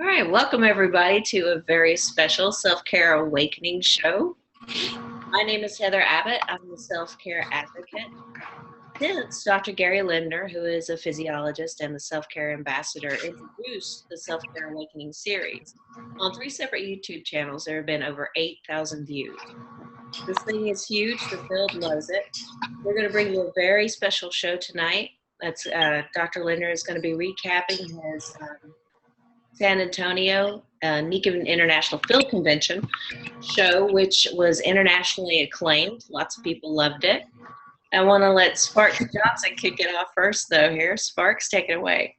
All right, welcome everybody to a very special Self-Care Awakening show. My name is Heather Abbott. I'm a self-care advocate. Since Dr. Gary Lindner, who is a physiologist and the self-care ambassador, introduced the Self-Care Awakening series on 3 separate YouTube channels, there have been over 8,000 views. This thing is huge. The field loves it. We're going to bring you a very special show tonight. That's Dr. Lindner is going to be recapping his San Antonio Nikken International Field Convention show, which was internationally acclaimed. Lots of people loved it. I want to let Sparks Johnson kick it off first, though. Here, Sparks, take it away.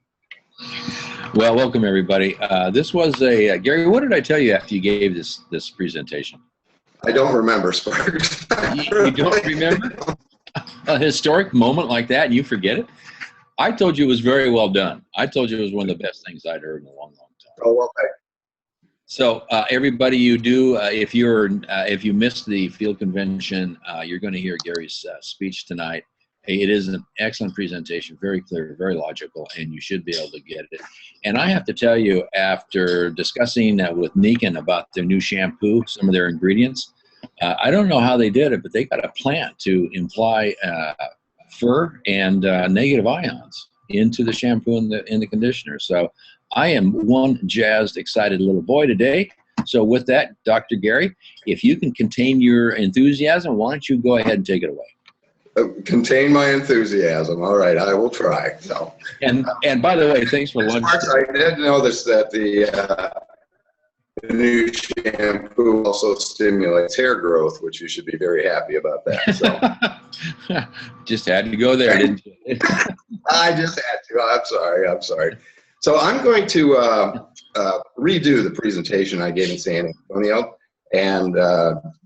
Well, welcome everybody. This was a Gary. What did I tell you after you gave this presentation? I don't remember, Sparks. You don't remember a historic moment like that, and you forget it? I told you it was very well done. I told you it was one of the best things I'd heard in a long, long time. Oh, well, thanks. So everybody, if you missed the field convention, you're going to hear Gary's speech tonight. It is an excellent presentation, very clear, very logical, and you should be able to get it. And I have to tell you, after discussing with Nikken about their new shampoo, some of their ingredients, I don't know how they did it, but they got a plant to imply fur and negative ions into the shampoo and the conditioner. So I am one jazzed, excited little boy today. So with that, Dr. Gary, if you can contain your enthusiasm, why don't you go ahead and take it away? Contain my enthusiasm. All right, I will try. So, and by the way, thanks for lunch. I did notice that the new shampoo also stimulates hair growth, which you should be very happy about that. So. Just had to go there, didn't you? I just had to. I'm sorry. So I'm going to redo the presentation I gave in San Antonio. And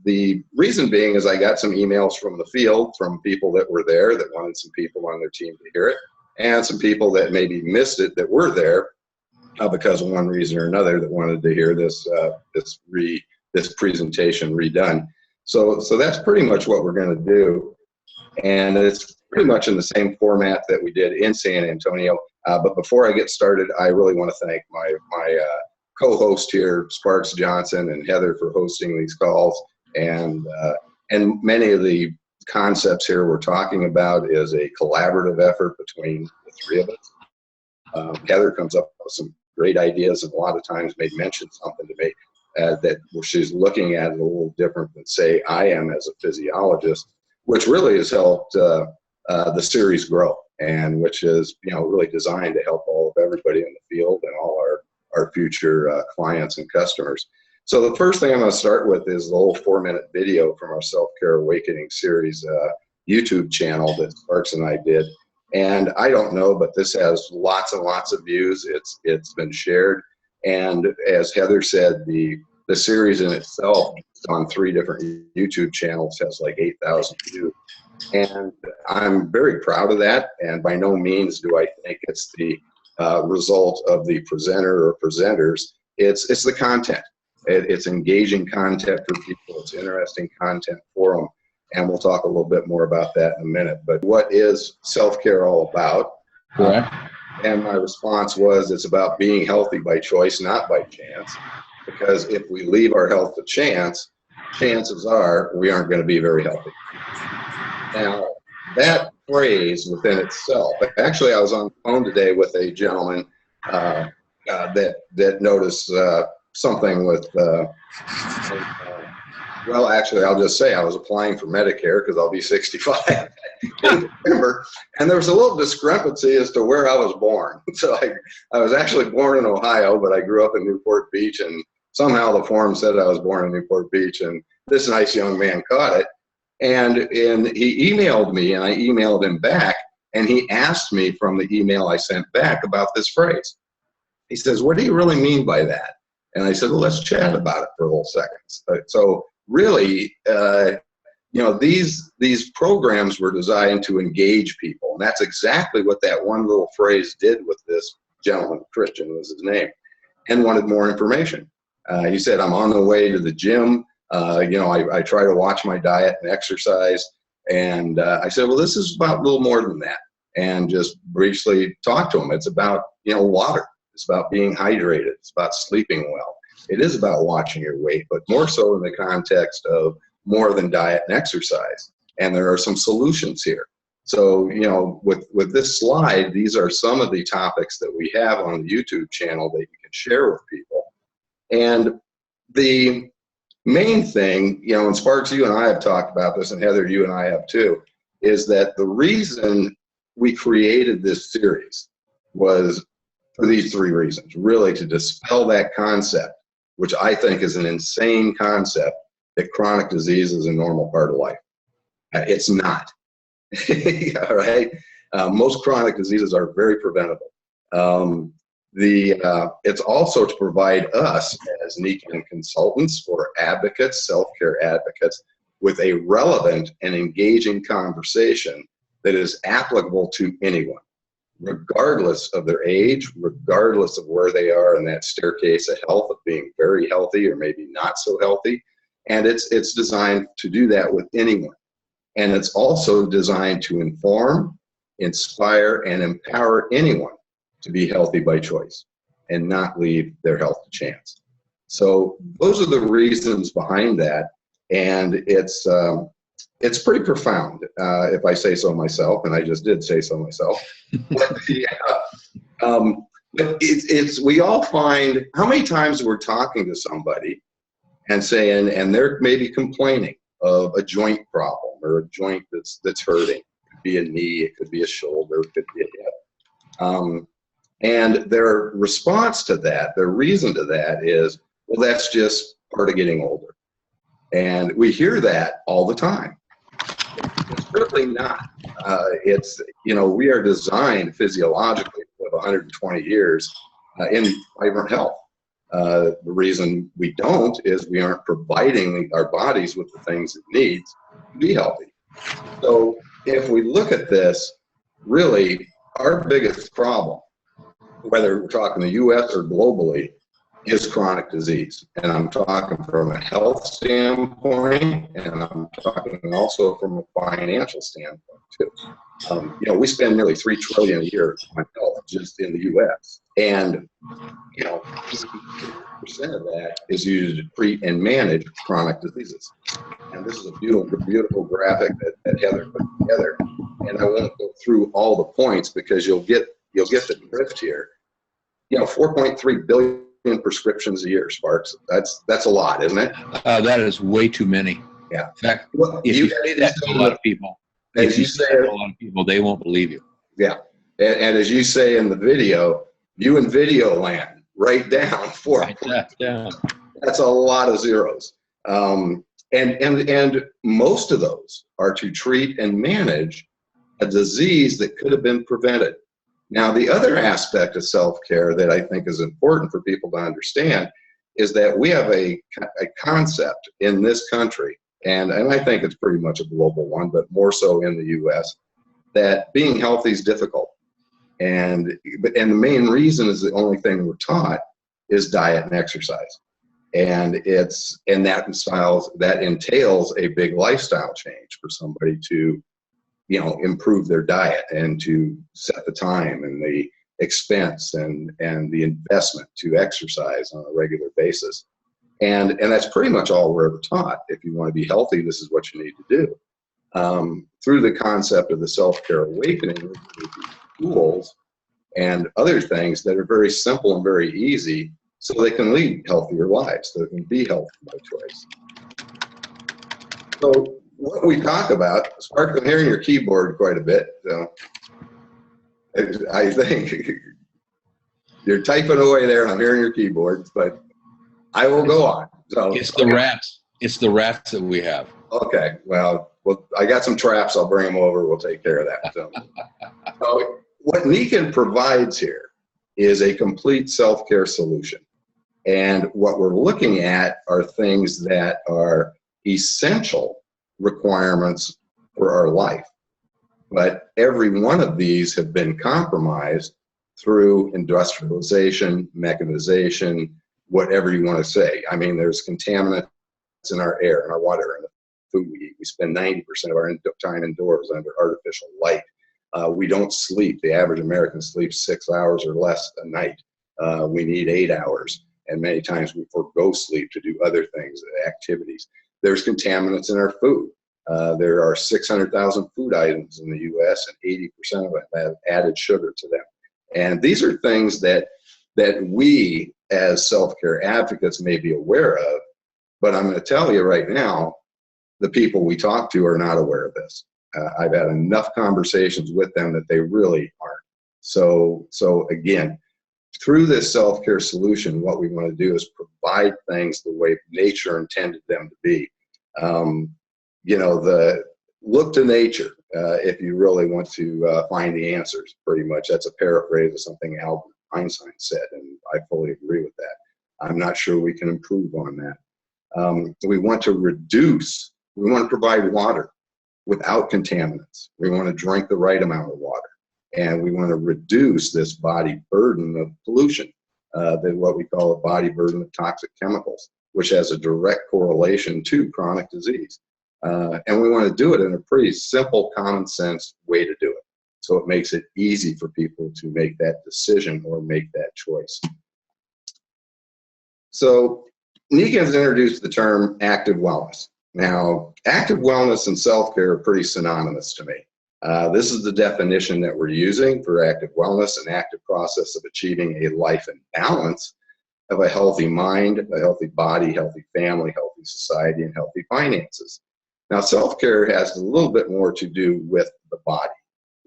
the reason being is I got some emails from the field from people that were there that wanted some people on their team to hear it, and some people that maybe missed it that were there because of one reason or another that wanted to hear this presentation redone. So that's pretty much what we're going to do, and it's pretty much in the same format that we did in San Antonio. But before I get started, I really want to thank my co-host here, Sparks Johnson, and Heather for hosting these calls. And many of the concepts here we're talking about is a collaborative effort between the three of us. Heather comes up with some great ideas, and a lot of times may mention something to me that she's looking at it a little different than, say, I am as a physiologist, which really has helped the series grow, and which is really designed to help everybody in the field and all our future clients and customers. So the first thing I'm going to start with is the little 4-minute video from our Self-Care Awakening series YouTube channel that Sparks and I did. And I don't know, but this has lots and lots of views. It's been shared. And as Heather said, the series in itself on 3 different YouTube channels has like 8,000 views. And I'm very proud of that. And by no means do I think it's the result of the presenter or presenters. It's the content. It's engaging content for people. It's interesting content for them. And we'll talk a little bit more about that in a minute. But what is self-care all about? Correct. And my response was, it's about being healthy by choice, not by chance. Because if we leave our health to chance, chances are we aren't going to be very healthy. Now, that phrase within itself, actually I was on the phone today with a gentleman that noticed something with, well, actually I'll just say I was applying for Medicare because I'll be 65 in November, and there was a little discrepancy as to where I was born. So I was actually born in Ohio, but I grew up in Newport Beach, and somehow the form said I was born in Newport Beach, and this nice young man caught it. And he emailed me, and I emailed him back, and he asked me from the email I sent back about this phrase. He says, "What do you really mean by that?" And I said, "Well, let's chat about it for a little second." So really, these programs were designed to engage people, and that's exactly what that one little phrase did with this gentleman. Christian was his name, and wanted more information. He said, "I'm on the way to the gym. I try to watch my diet and exercise." And I said, well, this is about a little more than that. And just briefly talk to him. It's about, water. It's about being hydrated. It's about sleeping well. It is about watching your weight, but more so in the context of more than diet and exercise. And there are some solutions here. So, you know, with this slide, these are some of the topics that we have on the YouTube channel that you can share with people. And the main thing, you know, and Sparks, you and I have talked about this, and Heather, you and I have too, is that the reason we created this series was for these three reasons. Really, to dispel that concept, which I think is an insane concept, that chronic disease is a normal part of life. It's not. All right. Most chronic diseases are very preventable. It's also to provide us as Nikken consultants or advocates, self-care advocates, with a relevant and engaging conversation that is applicable to anyone, regardless of their age, regardless of where they are in that staircase of health, of being very healthy or maybe not so healthy. And it's designed to do that with anyone. And it's also designed to inform, inspire, and empower anyone to be healthy by choice and not leave their health to chance. So those are the reasons behind that. And it's pretty profound, if I say so myself, and I just did say so myself. But we all find, how many times we're talking to somebody and saying, and they're maybe complaining of a joint problem or a joint that's hurting. It could be a knee, it could be a shoulder, it could be a hip. And their response to that, their reason to that is, well, that's just part of getting older. And we hear that all the time. It's really not. It's, you know, we are designed physiologically to live 120 years in vibrant health. The reason we don't is we aren't providing our bodies with the things it needs to be healthy. So if we look at this, really, our biggest problem, whether we're talking the U.S. or globally, is chronic disease. And I'm talking from a health standpoint, and I'm talking also from a financial standpoint too. You know, we spend nearly $3 trillion a year on health just in the U.S. And, you know, 50% of that is used to treat and manage chronic diseases. And this is a beautiful, beautiful graphic that Heather put together. And I won't go through all the points because you'll get the drift here. You know, 4.3 billion prescriptions a year, Sparks. That's a lot, isn't it? That is way too many. Yeah. In fact, if you say that to a lot of people, they won't believe you. Yeah. And as you say in the video, you in video land, write down that's a lot of zeros. And most of those are to treat and manage a disease that could have been prevented. Now, the other aspect of self-care that I think is important for people to understand is that we have a concept in this country, and I think it's pretty much a global one, but more so in the U.S., that being healthy is difficult. And the main reason is the only thing we're taught is diet and exercise. And that entails a big lifestyle change for somebody to, you know, improve their diet and to set the time and the expense and the investment to exercise on a regular basis. And that's pretty much all we're ever taught. If you want to be healthy, this is what you need to do. Through the concept of the self-care awakening, tools and other things that are very simple and very easy so they can lead healthier lives, so they can be healthy by choice. So what we talk about, Spark, I'm hearing your keyboard quite a bit. So I think you're typing away there and I'm hearing your keyboard, but I will go on. So it's the rats. It's the rats that we have. Okay. Well, I got some traps. I'll bring them over. We'll take care of that. So what Nikken provides here is a complete self-care solution. And what we're looking at are things that are essential requirements for our life. But every one of these have been compromised through industrialization, mechanization, whatever you want to say. I mean, there's contaminants in our air, in our water, in the food we eat. We spend 90% of our time indoors under artificial light. We don't sleep. The average American sleeps 6 hours or less a night. We need 8 hours, and many times we forego sleep to do other things, activities. There's contaminants in our food. There are 600,000 food items in the U.S., and 80% of them have added sugar to them. And these are things that we as self-care advocates may be aware of, but I'm going to tell you right now, the people we talk to are not aware of this. I've had enough conversations with them that they really aren't. So again, through this self-care solution, what we want to do is provide things the way nature intended them to be. Look to nature if you really want to find the answers, pretty much. That's a paraphrase of something Albert Einstein said, and I fully agree with that. I'm not sure we can improve on that. We want to provide water without contaminants. We want to drink the right amount of water, and we want to reduce this body burden of pollution, what we call a body burden of toxic chemicals, which has a direct correlation to chronic disease. And we want to do it in a pretty simple, common sense way to do it. So it makes it easy for people to make that decision or make that choice. So Nikken's introduced the term active wellness. Now, active wellness and self-care are pretty synonymous to me. This is the definition that we're using for active wellness, an active process of achieving a life in balance of a healthy mind, a healthy body, healthy family, healthy society, and healthy finances. Now, self-care has a little bit more to do with the body.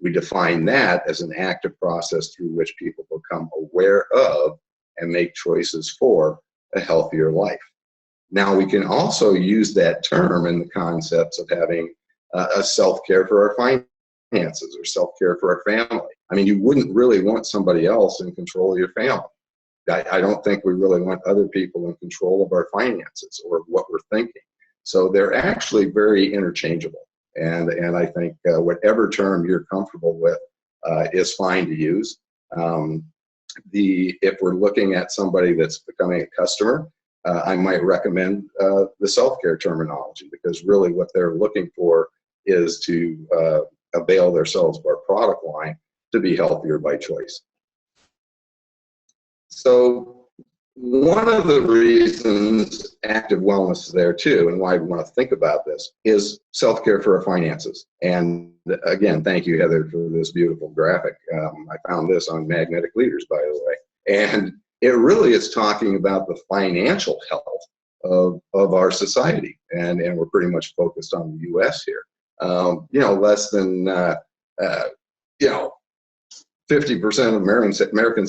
We define that as an active process through which people become aware of and make choices for a healthier life. Now, we can also use that term in the concepts of having a self-care for our finances or self-care for our family. I mean, you wouldn't really want somebody else in control of your family. I don't think we really want other people in control of our finances or what we're thinking. So they're actually very interchangeable. And I think whatever term you're comfortable with is fine to use. If we're looking at somebody that's becoming a customer, I might recommend the self-care terminology, because really what they're looking for is to avail themselves of our product line to be healthier by choice. So one of the reasons active wellness is there too, and why we want to think about this, is self-care for our finances. And again, thank you, Heather, for this beautiful graphic. I found this on Magnetic Leaders, by the way. And it really is talking about the financial health of our society. And we're pretty much focused on the U.S. here. Less than, 50% of Americans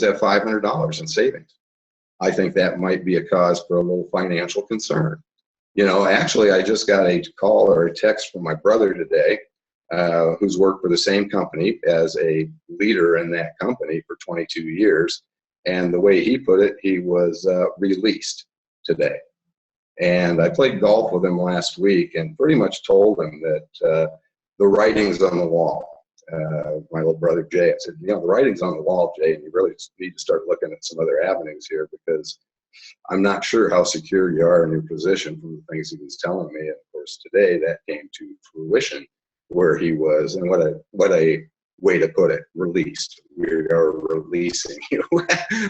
have $500 in savings. I think that might be a cause for a little financial concern. Actually, I just got a call or a text from my brother today, who's worked for the same company as a leader in that company for 22 years. And the way he put it, he was released today. And I played golf with him last week and pretty much told him that the writing's on the wall. My little brother Jay, I said, the writing's on the wall, Jay, and you really need to start looking at some other avenues here, because I'm not sure how secure you are in your position from the things he was telling me. And of course, today that came to fruition where he was, and what a way to put it, released. We are releasing you.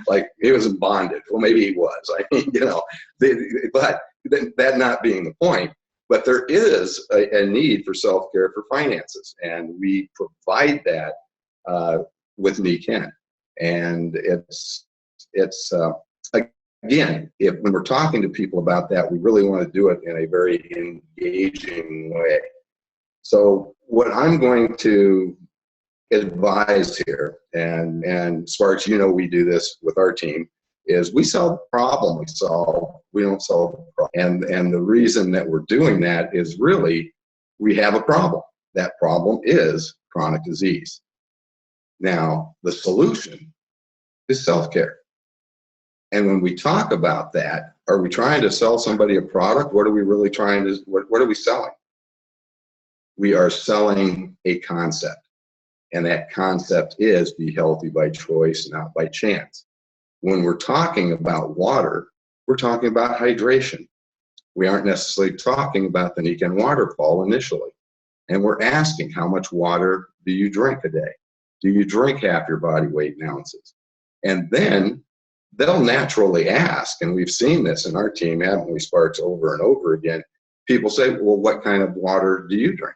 Like he was in bondage. Well, maybe he was. I mean, but that not being the point. But there is a need for self-care for finances, and we provide that with Nikken. And it's again, when we're talking to people about that, we really want to do it in a very engaging way. So what I'm going to advise here, and Sparks, we do this with our team, is we solve the problem we don't solve the problem. And the reason that we're doing that is really we have a problem. That problem is chronic disease. Now, the solution is self-care. And when we talk about that, are we trying to sell somebody a product? What are we really trying to, what are we selling? We are selling a concept. And that concept is be healthy by choice, not by chance. When we're talking about water, we're talking about hydration. We aren't necessarily talking about the Nikken waterfall initially. And we're asking, how much water do you drink a day? Do you drink half your body weight in ounces? And then they'll naturally ask, and we've seen this in our team, haven't we, Sparks, over and over again. People say, well, what kind of water do you drink?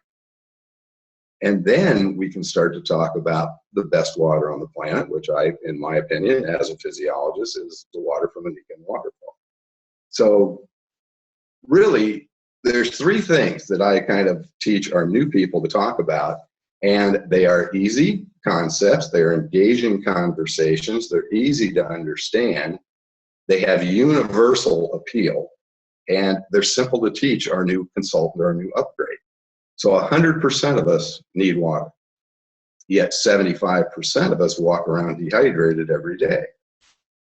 And then we can start to talk about the best water on the planet, which in my opinion, as a physiologist, is the water from the Nikken waterfall. So really, there's three things that I kind of teach our new people to talk about, and they are easy concepts, they're engaging conversations, they're easy to understand, they have universal appeal, and they're simple to teach our new consultant or our new upgrade. So 100% of us need water, yet 75% of us walk around dehydrated every day.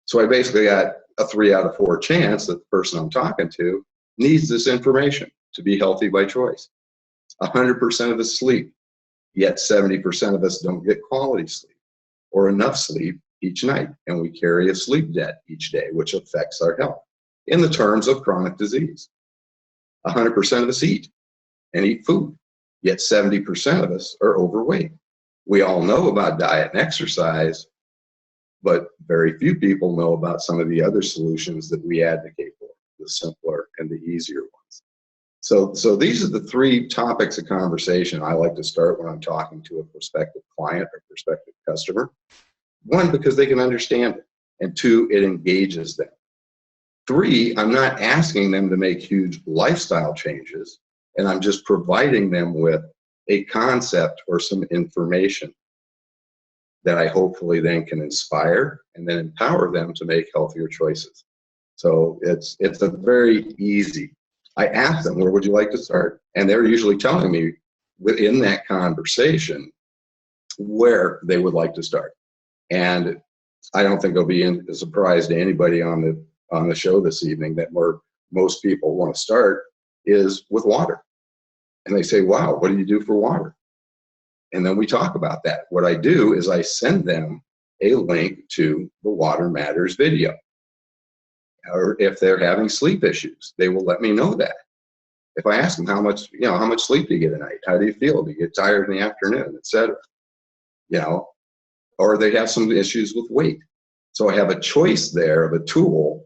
So I basically got a 3 out of 4 chance that the person I'm talking to needs this information to be healthy by choice. 100% of us sleep, yet 70% of us don't get quality sleep or enough sleep each night, and we carry a sleep debt each day, which affects our health in the terms of chronic disease. 100% of us eat and eat food, yet 70% of us are overweight. We all know about diet and exercise, but very few people know about some of the other solutions that we advocate for, the simpler and the easier ones. So these are the 3 topics of conversation I like to start when I'm talking to a prospective client or prospective customer. 1, because they can understand it, and 2, it engages them. 3, I'm not asking them to make huge lifestyle changes, and I'm just providing them with a concept or some information that I hopefully then can inspire and then empower them to make healthier choices. So it's a very easy. I ask them, where would you like to start? And they're usually telling me within that conversation where they would like to start. And I don't think it'll be a surprise to anybody on the show this evening that where most people want to start is with water. And they say, wow, what do you do for water? And then we talk about that. What I do is I send them a link to the Water Matters video. Or if they're having sleep issues, they will let me know that. If I ask them how much sleep do you get a night? How do you feel? Do you get tired in the afternoon, etc.? Or they have some issues with weight. So I have a choice there of a tool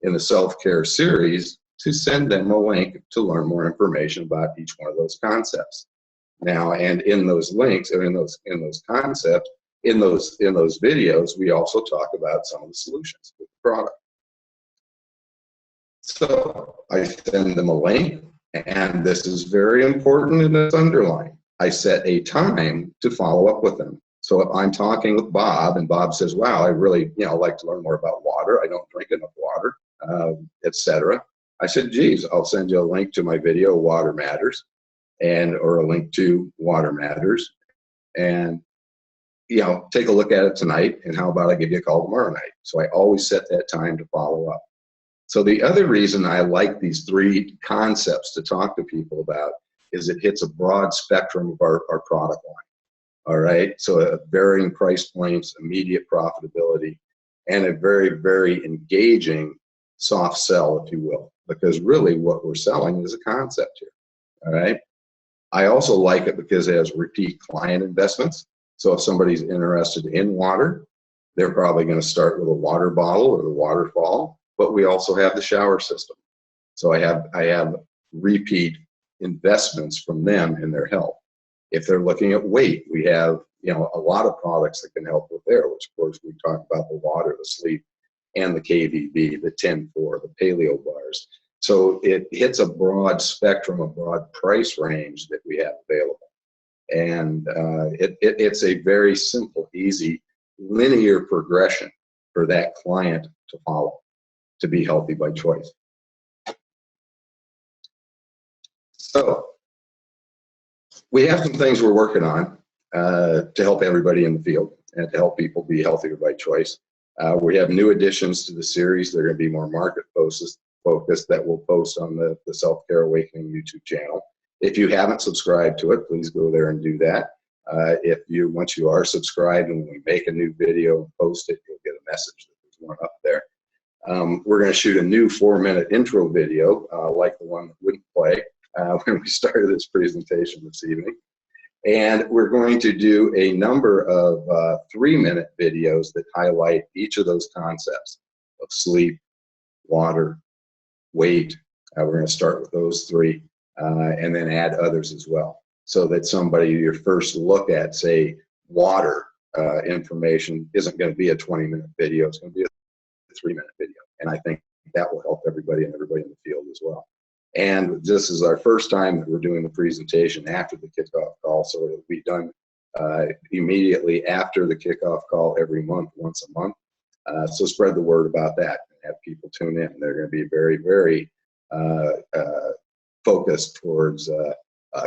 in the self-care series to send them a link to learn more information about each one of those concepts. Now, and in those links, or in those concepts, in those videos, we also talk about some of the solutions with the product. So I send them a link, and this is very important and it's underlined. I set a time to follow up with them. So if I'm talking with Bob, and Bob says, wow, I really like to learn more about water. I don't drink enough water, etc. I said, geez, I'll send you a link to my video, Water Matters, or a link to Water Matters, and take a look at it tonight, and how about I give you a call tomorrow night? So I always set that time to follow up. So the other reason I like these 3 concepts to talk to people about is it hits a broad spectrum of our product line. All right, so varying price points, immediate profitability, and a very, very engaging soft sell, if you will, because really what we're selling is a concept here. All right. I also like it because it has repeat client investments. So if somebody's interested in water, they're probably going to start with a water bottle or the waterfall, but we also have the shower system. So I have repeat investments from them in their health. If they're looking at weight, we have a lot of products that can help with there, which of course we talk about the water, the sleep, and the KVB, the 10-4, the paleo bars. So it hits a broad spectrum, a broad price range that we have available. And it's a very simple, easy, linear progression for that client to follow, to be healthy by choice. So we have some things we're working on to help everybody in the field and to help people be healthier by choice. We have new additions to the series. They're going to be more market focused that we'll post on the Self-Care Awakening YouTube channel. If you haven't subscribed to it, please go there and do that. Once you are subscribed, and when we make a new video and post it, you'll get a message that there's one up there. We're going to shoot a new 4-minute intro video, like the one that wouldn't play when we started this presentation this evening. And we're going to do a number of 3-minute videos that highlight each of those concepts. of sleep, water, weight. We're going to start with those three and then add others as well. So that somebody, your first look at, say, water information isn't going to be a 20-minute video. It's going to be a 3-minute video. And I think that will help everybody and everybody in the field as well. And this is our first time that we're doing the presentation after the kickoff call. So it'll be done immediately after the kickoff call every month, once a month. So spread the word about that and have people tune in. They're going to be very, very focused towards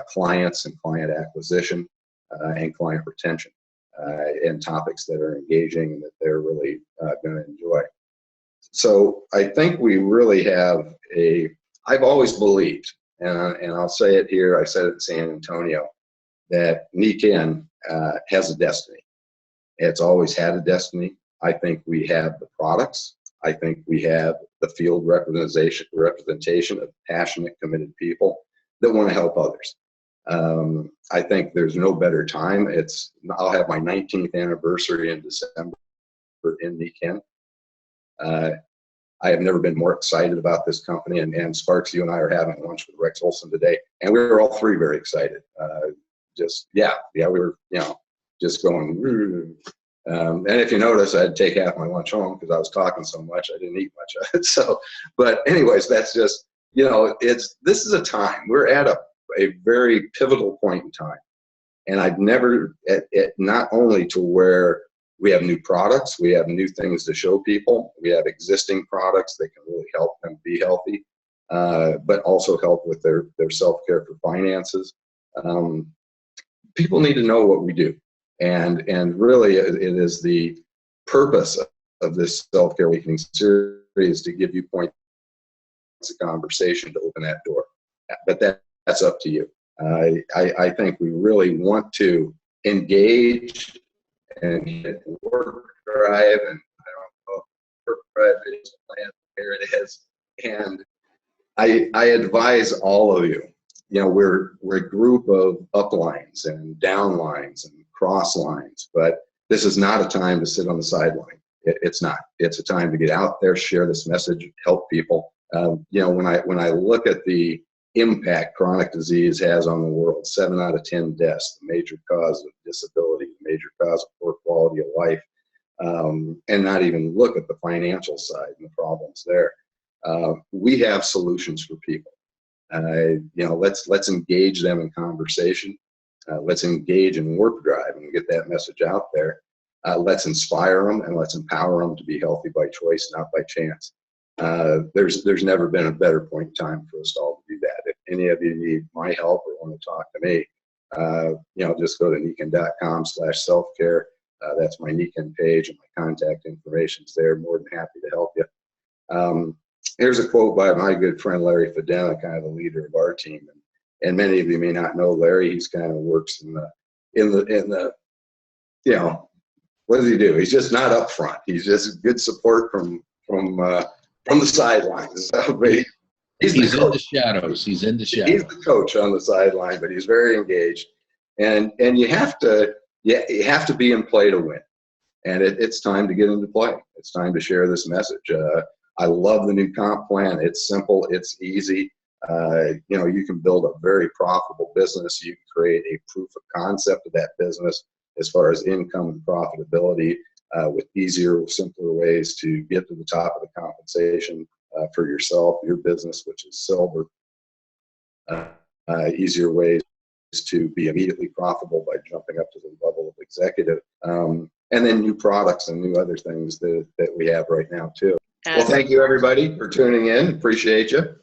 clients and client acquisition and client retention and topics that are engaging and that they're really going to enjoy. So I think we really have I've always believed, and I'll say it here, I said it in San Antonio, that Nikken has a destiny. It's always had a destiny. I think we have the products. I think we have the field representation of passionate, committed people that want to help others. I think there's no better time. I'll have my 19th anniversary in December in Nikken. I have never been more excited about this company. And Sparks, you and I are having lunch with Rex Olson today, and we were all three very excited. We were, just going. And if you notice, I had to take half my lunch home because I was talking so much. I didn't eat much of it. So, but anyways, that's just, this is a time. We're at a very pivotal point in time. And I've never, not only to where we have new products, we have new things to show people, we have existing products that can really help them be healthy, but also help with their self-care for finances. People need to know what we do. And really, it is the purpose of this Self-Care Awakening series to give you points of conversation to open that door. But that's up to you. I think we really want to engage and work drive, and I don't know, work drive is plan. Here it is. And I advise all of you. We're a group of uplines and downlines and cross lines, but this is not a time to sit on the sideline. It's not. It's a time to get out there, share this message, help people. When I look at the impact chronic disease has on the world, 7 out of 10 deaths, the major cause of disability, the major cause of poor quality of life, and not even look at the financial side and the problems there. We have solutions for people. Let's engage them in conversation. Let's engage in work drive and get that message out there. Let's inspire them and let's empower them to be healthy by choice, not by chance. There's never been a better point in time for us all to do that. If any of you need my help or want to talk to me, just go to nikken.com/selfcare. That's my Nikken page, and my contact information is there. More than happy to help you. Here's a quote by my good friend Larry Fedena, kind of the leader of our team. And many of you may not know Larry. He's kind of works in the what does he do? He's just not up front. He's just good support from the sidelines. He's in the shadows. He's in the shadows. He's the coach on the sideline, but he's very engaged. And you have to be in play to win. And it's time to get into play. It's time to share this message. I love the new comp plan. It's simple. It's easy. You can build a very profitable business. You can create a proof of concept of that business as far as income and profitability with easier, simpler ways to get to the top of the compensation for yourself, your business, which is silver. Easier ways to be immediately profitable by jumping up to the level of executive. And then new products and new other things that we have right now too. Well, thank you everybody for tuning in. Appreciate you.